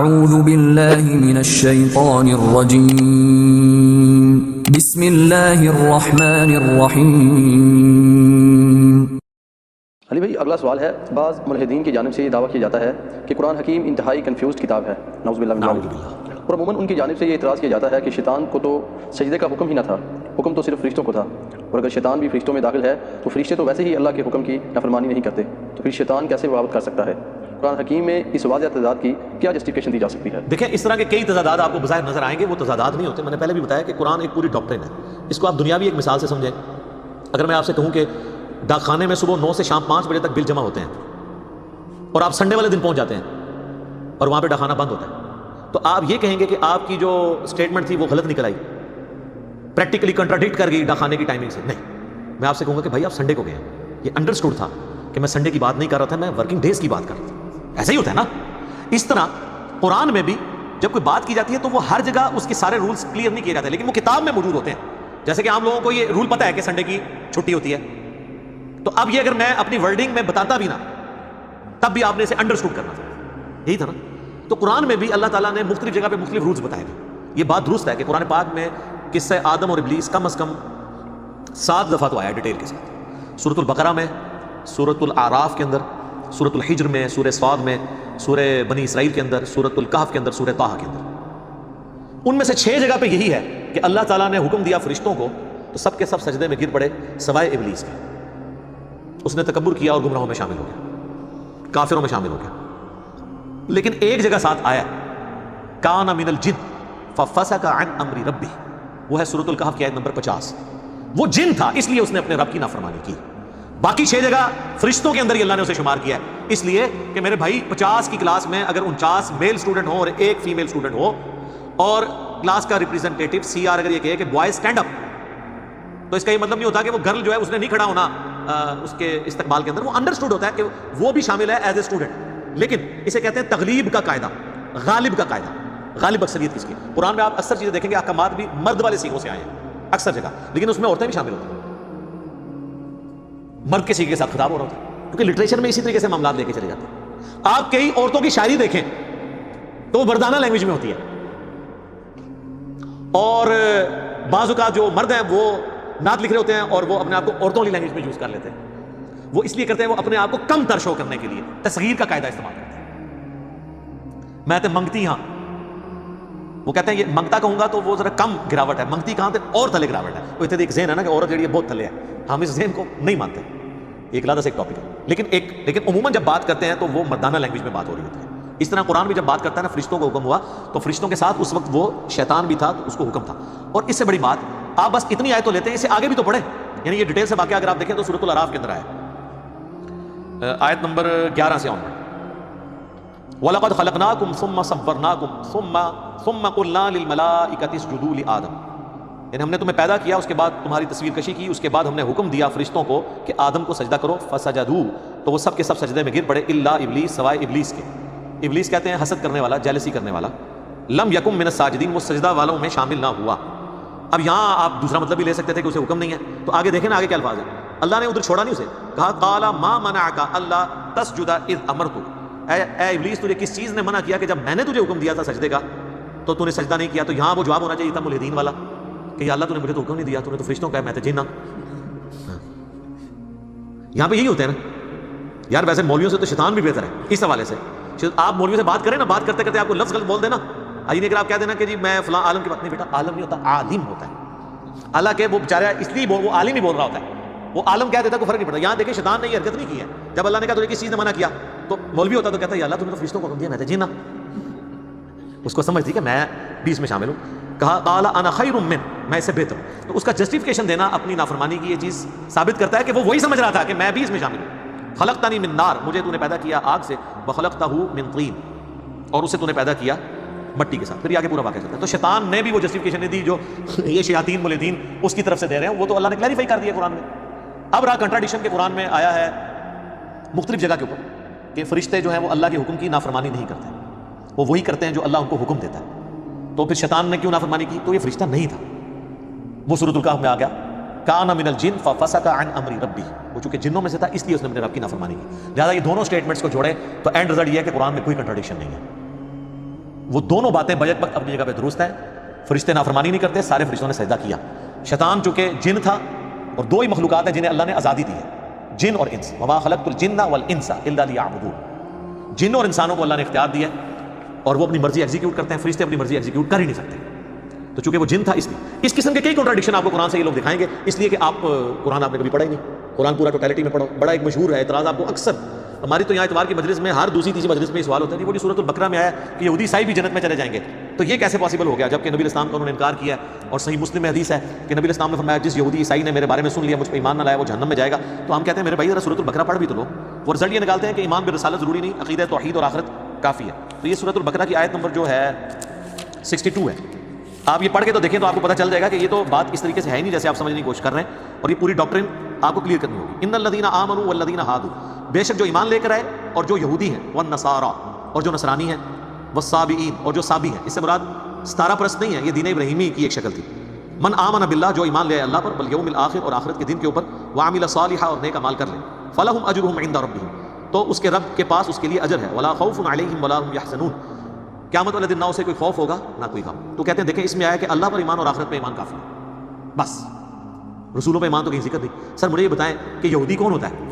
اعوذ باللہ من الشیطان الرجیم بسم اللہ الرحمن الرحیم۔ علی بھائی اگلا سوال ہے، بعض ملحدین کی جانب سے یہ دعویٰ کیا جاتا ہے کہ قرآن حکیم انتہائی کنفیوزڈ کتاب ہے، نعوذ باللہ من ذالک، اور عموماً ان کی جانب سے یہ اعتراض کیا جاتا ہے کہ شیطان کو تو سجدے کا حکم ہی نہ تھا، حکم تو صرف فرشتوں کو تھا، اور اگر شیطان بھی فرشتوں میں داخل ہے تو فرشتے تو ویسے ہی اللہ کے حکم کی نافرمانی نہیں کرتے، تو پھر شیطان کیسے بغاوت کر سکتا ہے؟ قرآن حکیم میں اس واضح تضاد کی کیا جسٹیفیکیشن دی جا سکتی ہے؟ دیکھیں، اس طرح کے کئی تضادات آپ کو بظاہر نظر آئیں گے، وہ تضادات نہیں ہوتے۔ میں نے پہلے بھی بتایا کہ قرآن ایک پوری ڈاکٹرن ہے، اس کو آپ دنیاوی ایک مثال سے سمجھیں۔ اگر میں آپ سے کہوں کہ ڈاک خانے میں صبح 9 سے شام 5 بجے تک بل جمع ہوتے ہیں، اور آپ سنڈے والے دن پہنچ جاتے ہیں اور وہاں پہ ڈاک خانہ بند ہوتا ہے، تو آپ یہ کہیں گے کہ آپ کی جو اسٹیٹمنٹ تھی وہ غلط نکل آئی، پریکٹیکلی کنٹراڈکٹ کر گئی ڈاک خانے کی ٹائمنگ سے؟ نہیں، میں آپ سے کہوں گا کہ بھائی آپ سنڈے کو گئے ہیں، یہ انڈرسٹوڈ تھا کہ میں سنڈے کی بات نہیں کر رہا تھا، میں ورکنگ ڈیز کی بات کر رہا تھا۔ ایسا ہی ہوتا ہے نا۔ اس طرح قرآن میں بھی جب کوئی بات کی جاتی ہے تو وہ ہر جگہ اس کے سارے رولز کلیئر نہیں کیے جاتے، لیکن وہ کتاب میں موجود ہوتے ہیں۔ جیسے کہ عام لوگوں کو یہ رول پتہ ہے کہ سنڈے کی چھٹی ہوتی ہے، تو اب یہ اگر میں اپنی ورڈنگ میں بتاتا بھی نا، تب بھی آپ نے اسے انڈرسٹوڈ کرنا تھا، یہی تھا نا۔ تو قرآن میں بھی اللہ تعالیٰ نے مختلف جگہ پہ مختلف رولز بتائے تھے۔ یہ بات درست ہے کہ قرآن پاک میں قصہ آدم اور ابلیس کم از کم 7 دفعہ تو آیا ڈیٹیل کے ساتھ، سورۃ البقرہ میں، سورۃ الاعراف کے اندر، سورۃ الحجر میں، سورہ صاد میں، سورہ بنی اسرائیل کے اندر، سورۃ الکہف کے اندر، سورہ طٰہٰ کے اندر۔ ان میں سے 6 جگہ پہ یہی ہے کہ اللہ تعالیٰ نے حکم دیا فرشتوں کو تو سب کے سب سجدے میں گر پڑے سوائے ابلیس کے۔ اس نے تکبر کیا اور گمراہوں میں شامل ہو گیا، کافروں میں شامل ہو گیا۔ لیکن ایک جگہ ساتھ آیا، کان من الجن ففسق عن امر ربہ، وہ ہے سورۃ الکہف کی آیت نمبر 50۔ وہ جن تھا اس لیے اس نے اپنے رب کی نافرمانی کی۔ باقی 6 جگہ فرشتوں کے اندر ہی اللہ نے اسے شمار کیا ہے، اس لیے کہ میرے بھائی 50 کی کلاس میں اگر 49 میل اسٹوڈنٹ ہو اور ایک فیمیل اسٹوڈنٹ ہو، اور کلاس کا ریپریزنٹیٹو سی آر اگر یہ کہے کہ بوائز اسٹینڈ اپ، تو اس کا یہ مطلب نہیں ہوتا کہ وہ گرل جو ہے اس نے نہیں کھڑا ہونا اس کے استقبال کے اندر، وہ انڈرسٹوڈ ہوتا ہے کہ وہ بھی شامل ہے ایز اے اسٹوڈنٹ۔ لیکن اسے کہتے ہیں تغلیب کا قاعدہ، غالب کا قاعدہ، غالب اکثریت کس کی؟ قرآن میں آپ اکثر چیزیں دیکھیں گے، احکامات بھی مرد والے سیغوں سے آئے ہیں اکثر جگہ، لیکن اس میں عورتیں بھی شامل ہوتی ہیں، مرد کے سیغے کے ساتھ خطاب ہو رہا ہوتا ہے، کیونکہ لٹریچر میں اسی طریقے سے معاملات لے کے چلے جاتے ہیں۔ آپ کئی عورتوں کی شاعری دیکھیں تو وہ مردانہ لینگویج میں ہوتی ہے، اور بعض اوقات جو مرد ہیں وہ نعت لکھ رہے ہوتے ہیں اور وہ اپنے آپ کو عورتوں والی لینگویج میں یوز کر لیتے ہیں۔ وہ اس لیے کرتے ہیں، وہ اپنے آپ کو کم تر شو کرنے کے لیے تصغیر کا قاعدہ استعمال کرتے ہیں۔ میں تے منگتی ہاں، وہ کہتے ہیں یہ منگتا کہوں گا تو وہ ذرا کم گراوٹ ہے، منگتی کہاں تے اور تھلے گراوٹ ہے۔ وہ اتنے ایک ذہن ہے نا کہ عورت جڑی ہے بہت تھلے ہے، ہم اس ذہن کو نہیں مانتے، ایک علیحدہ سے ایک ٹاپک ہے، لیکن عموماً جب بات کرتے ہیں تو وہ مردانہ لینگویج میں بات ہو رہی ہوتی ہے۔ اس طرح قرآن بھی جب بات کرتا ہے نا، فرشتوں کو حکم ہوا تو فرشتوں کے ساتھ اس وقت وہ شیطان بھی تھا تو اس کو حکم تھا۔ اور اس سے بڑی بات آپ بس اتنی آیت تو لیتے ہیں، اس سے آگے بھی تو پڑھیں، یعنی یہ ڈیٹیل سے واقعہ اگر آپ دیکھیں تو سورۃ الاعراف کے اندر آیا آیت نمبر 11 سے آن۔ وَلَقَدْ خَلَقْنَاكُمْ ثُمَّ صَوَّرْنَاكُمْ ثُمَّ قُلْنَا لِلْمَلَائِكَةِ اسْجُدُوا لِآدَمَ، یعنی ہم نے تمہیں پیدا کیا، اس کے بعد تمہاری تصویر کشی کی، اس کے بعد ہم نے حکم دیا فرشتوں کو کہ آدم کو سجدہ کرو، فسجدوا، تو وہ سب کے سب سجدے میں گر پڑے، الا ابلیس، سوائے ابلیس کے۔ ابلیس کہتے ہیں حسد کرنے والا، جیلسی کرنے والا، لم یکم من الساجدین، وہ سجدہ والوں میں شامل نہ ہوا۔ اب یہاں آپ دوسرا مطلب بھی لے سکتے تھے کہ اسے حکم نہیں ہے، تو آگے دیکھیں نا آگے کیا الفاظ ہے۔ اللہ نے ادھر چھوڑا نہیں اسے، کہا قال ما منعک الا تسجد اذ امرتک، اے ابلیس تجھے کس چیز نے منع کیا کہ جب میں نے تجھے حکم دیا تھا سجدے کا تو تو نے سجدہ نہیں کیا؟ تو یہاں وہ جواب ہونا چاہیے تھا ملحدین والا کہ یا اللہ تو نے مجھے تو حکم نہیں دیا، تو نے تو فرشتوں کا ہے، میں تو جن ہوں۔ یہاں پہ یہی ہوتے ہیں نا یار، ویسے مولویوں سے تو شیطان بھی بہتر ہے اس حوالے سے۔ آپ مولویوں سے بات کریں نا، بات کرتے کرتے آپ کو لفظ غلط بول دینا، آئی نہیں، اگر آپ کہہ دینا کہ جی میں فلاں عالم کی بات نہیں، بیٹا عالم نہیں ہوتا، عالم ہوتا ہے۔ حالانکہ وہ بیچارہ اس لیے وہ عالم ہی بول رہا ہوتا ہے، وہ عالم کہہ دیتا کوئی فرق نہیں پڑتا۔ یہاں دیکھیں شیطان نے یہ حرکت نہیں کی ہے، جب اللہ نے کہا تجھے کس چیز نے منع کیا تو مولوی ہوتا تو کہتا ہے یا اللہ تو نے تو فرشتوں کو حکم دیا، میں تو جینا، اس کو سمجھ تھی کہ میں بھی اس میں شامل ہوں۔ کہا قال انا خیر من، میں اس سے بہتر ہوں، تو اس کا جسٹیفیکیشن دینا اپنی نافرمانی کی یہ چیز ثابت کرتا ہے کہ وہ وہی سمجھ رہا تھا کہ میں بھی اس میں شامل ہوں۔ خلقتنی من نار، مجھے تو نے پیدا کیا آگ سے، وخلقتہ من طین، اور اسے تو نے پیدا کیا مٹی کے ساتھ۔ پھر آگے پورا واقعہ چلتا ہے۔ تو شیطان نے بھی وہ جسٹیفیکیشن نہیں دی جو یہ شیاطین ملحدین اس کی طرف سے دے رہے ہیں، وہ تو اللہ نے کلیریفائی کر دیا قرآن میں۔ اب رہا کنٹراڈکشن کے قرآن میں آیا ہے مختلف جگہ کے اوپر کہ فرشتے جو ہیں وہ اللہ کے حکم کی نافرمانی نہیں کرتے، وہ وہی کرتے ہیں جو اللہ ان کو حکم دیتا ہے۔ تو پھر شیطان نے کیوں نافرمانی کی؟ تو یہ فرشتہ نہیں تھا، وہ سورۃ الکہف میں آ گیا، کان من الجن ففسق عن امر ربہ، وہ چونکہ جنوں میں سے تھا اس لیے اس نے اپنے رب کی نافرمانی کی۔ لہٰذا یہ دونوں سٹیٹمنٹس کو جوڑے تو اینڈ رزلٹ یہ ہے کہ قرآن میں کوئی کنٹراڈکشن نہیں ہے۔ وہ دونوں باتیں بیک وقت اپنی جگہ پہ درست ہیں. فرشتے نافرمانی نہیں کرتے, سارے فرشتوں نے سجدہ کیا. شیطان چونکہ جن تھا, اور دو ہی مخلوقات ہیں جنہیں اللہ نے آزادی دی ہے, جن اور انس. وما خلقت الجن والانس الا لیعبدون. جن اور انسانوں کو اللہ نے اختیار دیا ہے اور وہ اپنی مرضی ایگزیکیوٹ کرتے ہیں, فرشتے اپنی مرضی ایگزیکیوٹ کر ہی نہیں سکتے. تو چونکہ وہ جن تھا, اس لیے اس قسم کے کئی کنٹراڈکشن آپ کو قرآن سے یہ لوگ دکھائیں گے, اس لیے کہ آپ قرآن آپ نے کبھی پڑھا ہی نہیں. قرآن پورا ٹوٹیلٹی میں پڑھو. بڑا ایک مشہور ہے اعتراض آپ کو اکثر ہماری تو یہاں اتوار کی مجلس میں ہر دوسری تیسری مجلس میں یہ سوال ہوتا ہے, وہ جو سورۃ البقرہ میں آیا کہ یہودی عیسائی بھی جنت میں چلے جائیں گے, تو یہ کیسے پاسبل ہو گیا جبکہ نبی اسلام کا انہوں نے انکار کیا ہے. اور صحیح مسلم میں حدیث ہے کہ نبی اسلام نے فرمایا جس یہودی عیسائی نے میرے بارے میں سن لیا, مجھ پہ ایمان نہ لایا, وہ جہنم میں جائے گا. تو ہم کہتے ہیں میرے بھائی ذرا سورۃ البقرہ پڑھ بھی تو لو. وہ رزلٹ یہ نکالتے ہیں کہ ایمان برسالت ضروری نہیں, عقیدہ توحید اور آخرت کافی ہے. تو یہ سورۃ البقرہ کی آیت نمبر جو ہے 62 ہے. آپ یہ پڑھ کے تو دیکھیں تو آپ کو پتہ چل جائے گا کہ یہ تو بات اس طریقے سے ہے ہی نہیں جیسے آپ سمجھنے کی کوشش کر رہے ہیں, اور یہ پوری ڈاکٹرن آپ کو کلیئر کرنی ہوگی. ان الذین آمنوا والذین ہادوا, بے شک جو ایمان لے کر آئے اور جو یہودی ہیں, والنصارى اور جو نصرانی ہیں, والصابئین اور جو صابی ہیں. اس سے مراد ستارہ پرست نہیں ہے, یہ دین ابراہیمی کی ایک شکل تھی. من آمن باللہ, جو ایمان لے آئے اللہ پر, والیوم الآخر اور آخرت کے دن کے اوپر, وعمل صالحا اور نیک اعمال کر لے, فلہم اجرہم عند ربہم, تو اس کے رب کے پاس اس کے لیے اجر ہے. ولا خوف علیہم ولا ہم یحزنون, قیامت والے دن نہ اسے کوئی خوف ہوگا نہ کوئی غم. تو کہتے ہیں دیکھیں اس میں آیا کہ اللہ پر ایمان اور آخرت پہ ایمان کافی ہے, بس رسولوں پہ ایمان تو کہیں ذکر نہیں. سر مجھے یہ بتائیں کہ یہودی کون ہوتا ہے,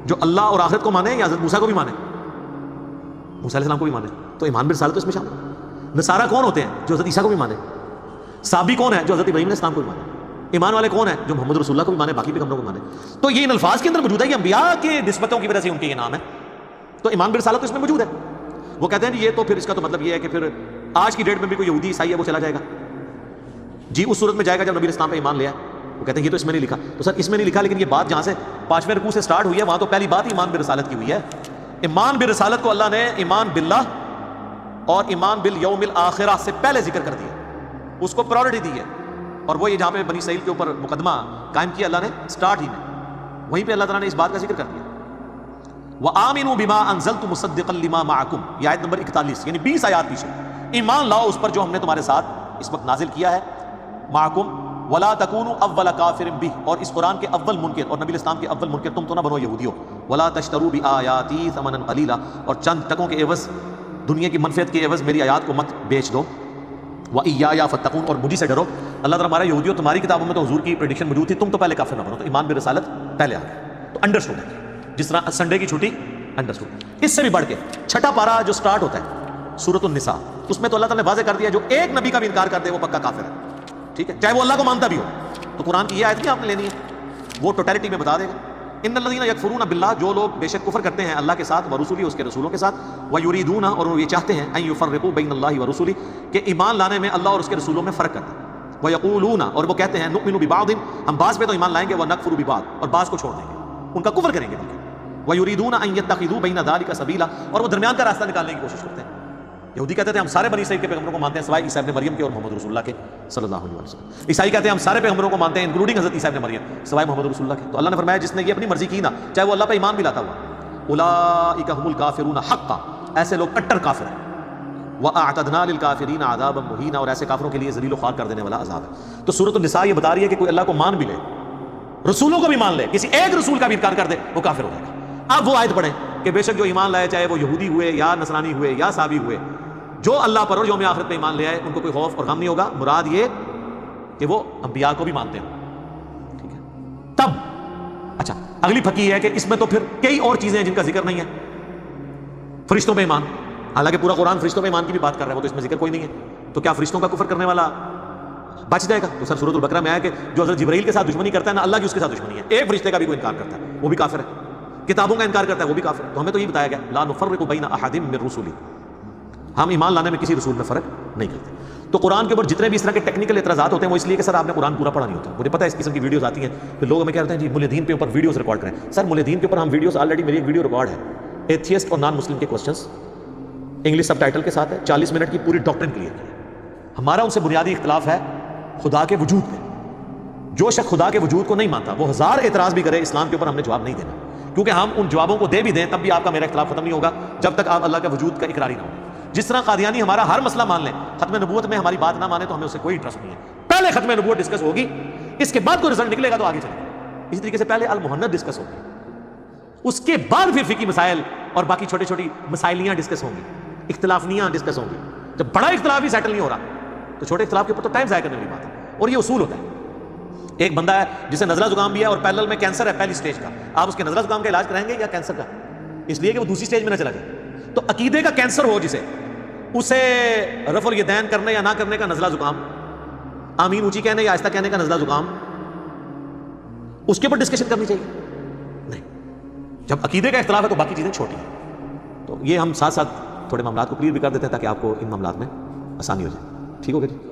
جو اللہ اور آخرت کو مانے یا حضرت موسیٰ کو بھی مانے, موسیٰ علیہ السلام کو بھی مانے, تو ایمان برسالت تو اس میں شامل ہے. نصارہ کون ہوتے ہیں, جو حضرت عیسیٰ کو بھی مانے. صابی کون ہے, جو حضرت ابراہیم علیہ السلام کو بھی مانے. ایمان والے کون ہیں, جو محمد رسول اللہ کو بھی مانے, باقی پیغمبروں کو مانے. تو یہ ان الفاظ کے اندر موجود ہے, یہ انبیاء کے نسبتوں کی وجہ سے ان کے یہ نام ہے. تو ایمان برسالت تو اس میں موجود ہے. وہ کہتے ہیں یہ تو پھر اس کا تو مطلب یہ ہے کہ پھر آج کی ڈیٹ میں بھی کوئی یہودی عیسائی ہے وہ چلا جائے گا جی اس صورت میں جائے گا جب نبی اسلام پہ ایمان لیا. وہ کہتے ہیں یہ تو اس میں نہیں لکھا. تو سر اس میں نہیں لکھا, لیکن یہ بات جہاں سے 5ویں رکوع سے سٹارٹ ہوئی ہے وہاں تو پہلی بات ہی ایمان برسالت کی ہوئی ہے. ایمان برسالت کو اللہ نے ایمان باللہ اور ایمان بالیوم الآخرہ سے پہلے ذکر کر دیا, اس کو پرائورٹی دی ہے. اور وہ یہ جہاں پہ بنی اسرائیل کے اوپر مقدمہ قائم کیا اللہ نے سٹارٹ ہی میں, وہیں پہ اللہ تعالیٰ نے اس بات کا ذکر کر دیا. وآمنوا بما انزلت مصدقا لما معکم, یہ آیت نمبر 41 یعنی 20 آیات پیچھے. ایمان لاؤ اس پر جو ہم نے تمہارے ساتھ اس وقت نازل کیا ہے, معکم, ولا تکونوا اول کافر بہ, اور اس قرآن کے اول منکر اور نبی اسلام کے اول منکر تم تو نہ بنو یہودیوں. ولا تشتروا بآیاتی ثمنا قلیلا, اور چند ٹکوں کے عوض, دنیا کی منفعت کے عوض میری آیات کو مت بیچ دو. وإیایا فتقون, اور مجھے سے ڈرو. اللہ تعالیٰ ہمارا یہودیوں تمہاری کتابوں میں تو حضور کی پریڈکشن موجود تھی, تم تو پہلے کافر نہ بنو. تو ایمان برسالت پہلے آ گیا, تو انڈرسٹوڈ ہے, جس طرح سنڈے کی چھٹی انڈرسٹوڈ. اس سے بھی بڑھ کے چھٹا پارا جو سٹارٹ ہوتا ہے سورۃ النساء, اس میں تو اللہ تعالیٰ نے واضح کر دیا جو ایک نبی کا بھی انکار کر دے وہ پکا کافر ہے, ٹھیک ہے, چاہے وہ اللہ کو مانتا بھی ہو. تو قرآن کی یہ آیت نہیں آپ نے لینی ہے, وہ ٹوٹیلٹی میں بتا دے گا. ان الذین یکفرون باللہ, جو لوگ بے شک کفر کرتے ہیں اللہ کے ساتھ, ورسولہ, اس کے رسولوں کے ساتھ, ویریدون, اور وہ یہ چاہتے ہیں, ان یفرقوا بین اللہ ورسولہ, کہ ایمان لانے میں اللہ اور اس کے رسولوں میں فرق کرنا. ویقولون, اور وہ کہتے ہیں, نؤمن ببعض, ہم بعض پہ تو ایمان لائیں گے, ونکفر ببعض, اور بعض کو چھوڑ دیں گے, ان کا کفر کریں گے. ویریدون ان یتخذوا بین ذلک سبیلا, اور وہ درمیان کا راستہ نکالنے کی کوشش کرتے ہیں. یہودی کہتے ہیں ہم سارے بنی اسرائیل کے پیغمبروں کو مانتے ہیں سوائے عیسیٰ ابن مریم کے اور محمد رسول اللہ کے صلی اللہ علیہ وسلم. عیسائی کہتے ہیں ہم سارے پیغمبروں کو مانتے ہیں انکلوڈنگ حضرت عیسیٰ ابن مریم, سوائے محمد رسول اللہ کے. تو اللہ نے فرمایا جس نے یہ اپنی مرضی کی نا, چاہے وہ اللہ پہ ایمان بھی لاتا ہوا, اولئک هم الکافرون حقا, ایسے لوگ کٹر کافر ہیں. وَأَعْتَدْنَا لِلْكَافِرِينَ عَذَابًا مُهِينًا, اور ایسے کافروں کے لیے ذلیل و خوار کر دینے والا عذاب ہے. تو سورۃ النساء یہ بتا رہی ہے کہ کوئی اللہ کو مان بھی لے, رسولوں کو بھی مان لے, کسی ایک رسول کا بھی انکار کر دے, وہ کافر ہو جائے گا. اب وہ آیت پڑھیں کہ بے شک جو ایمان لائے, چاہے وہ یہودی ہوئے یا نصرانی ہوئے یا صابی ہوئے, جو اللہ پر اور یوم آخرت پہ ایمان لے آئے, ان کو کوئی خوف اور غم نہیں ہوگا. مراد یہ کہ وہ انبیاء کو بھی مانتے ہیں, ٹھیک ہے. تب اچھا اگلی پھکی ہے کہ اس میں تو پھر کئی اور چیزیں ہیں جن کا ذکر نہیں ہے. فرشتوں پہ ایمان, حالانکہ پورا قرآن فرشتوں پہ ایمان کی بھی بات کر رہا ہے, وہ تو اس میں ذکر کوئی نہیں ہے. تو کیا فرشتوں کا کفر کرنے والا بچ جائے گا؟ تو سر سورۃ البقرہ میں آیا کہ جو حضرت جبرائیل کے ساتھ دشمنی کرتا ہے نا, اللہ کی اس کے ساتھ دشمنی ہے. ایک فرشتے کا بھی کوئی انکار کرتا ہے وہ بھی کافر ہے, کتابوں کا انکار کرتا ہے وہ بھی کافر ہے. تو ہمیں تو یہ بتایا گیا لا نفرق بین احد من رسلی, ہم ایمان لانے میں کسی رسول میں فرق نہیں کرتے. تو قرآن کے اوپر جتنے بھی اس طرح کے ٹیکنیکل اعتراضات ہوتے ہیں وہ اس لیے کہ سر آپ نے قرآن پورا پڑھا نہیں ہوتا. مجھے پتہ ہے اس قسم کی ویڈیوز آتی ہیں, پھر لوگ ہمیں کہتے ہیں جی ملحدین کے اوپر ویڈیوز ریکارڈ کریں. سر ملحدین کے اوپر ہم ویڈیوز آلریڈی, میری ایک ویڈیو ریکارڈ ہے ایتھیسٹ اور نان مسلم کے کوسچنس, انگلش سب ٹائٹل کے ساتھ ہے, 40 منٹ کی پوری ڈاکٹرن کلیئر کی ہے. ہمارا ان سے بنیادی اختلاف ہے خدا کے وجود پہ. جو شخص خدا کے وجود کو نہیں مانتا وہ ہزار اعتراض بھی کرے, اسلام کے اوپر ہم نے جواب نہیں دینا, کیونکہ ہم ان جوابوں کو دے بھی دیں تب بھی آپ کا میرا اختلاف ختم نہیں ہوگا جب تک آپ اللہ کے وجود کا اقراری نہ ہو. جس طرح قادیانی ہمارا ہر مسئلہ مان لیں, ختم نبوت میں ہماری بات نہ مانے تو ہمیں اس سے کوئی انٹرسٹ نہیں ہے. پہلے ختم نبوت ڈسکس ہوگی, اس کے بعد کوئی رزلٹ نکلے گا تو آگے چلے گا. اسی طریقے سے پہلے المحنت ڈسکس ہوگی, اس کے بعد پھر فقہی مسائل اور باقی چھوٹی چھوٹی مسائلیاں ڈسکس ہوں گی, اختلافیاں ڈسکس ہوں گی. جب بڑا اختلاف ہی سیٹل نہیں ہو رہا تو چھوٹے اختلاف کے اوپر تو ٹائم ضائع کرنے والی بات ہے. اور یہ اصول ہوتا ہے. ایک بندہ ہے جسے نزلہ زکام بھی ہے اور پیرلل میں کینسر ہے پہلی سٹیج کا, آپ اس کے نزلہ زکام کا علاج کرائیں گے یا کینسر کا؟ اس لیے کہ وہ دوسری سٹیج میں نہ چلا جائے. تو عقیدے کا کینسر ہو جسے, اسے رفع الیدین کرنے یا نہ کرنے کا نزلہ زکام, آمین اونچی کہنے یا آہستہ کہنے کا نزلہ زکام, اس کے اوپر ڈسکشن کرنی چاہیے نہیں. جب عقیدے کا اختلاف ہے تو باقی چیزیں چھوٹی ہیں. تو یہ ہم ساتھ ساتھ تھوڑے معاملات کو کلیئر بھی کر دیتے ہیں تاکہ آپ کو ان معاملات میں آسانی ہو جائے. ٹھیک ہو گیا جی.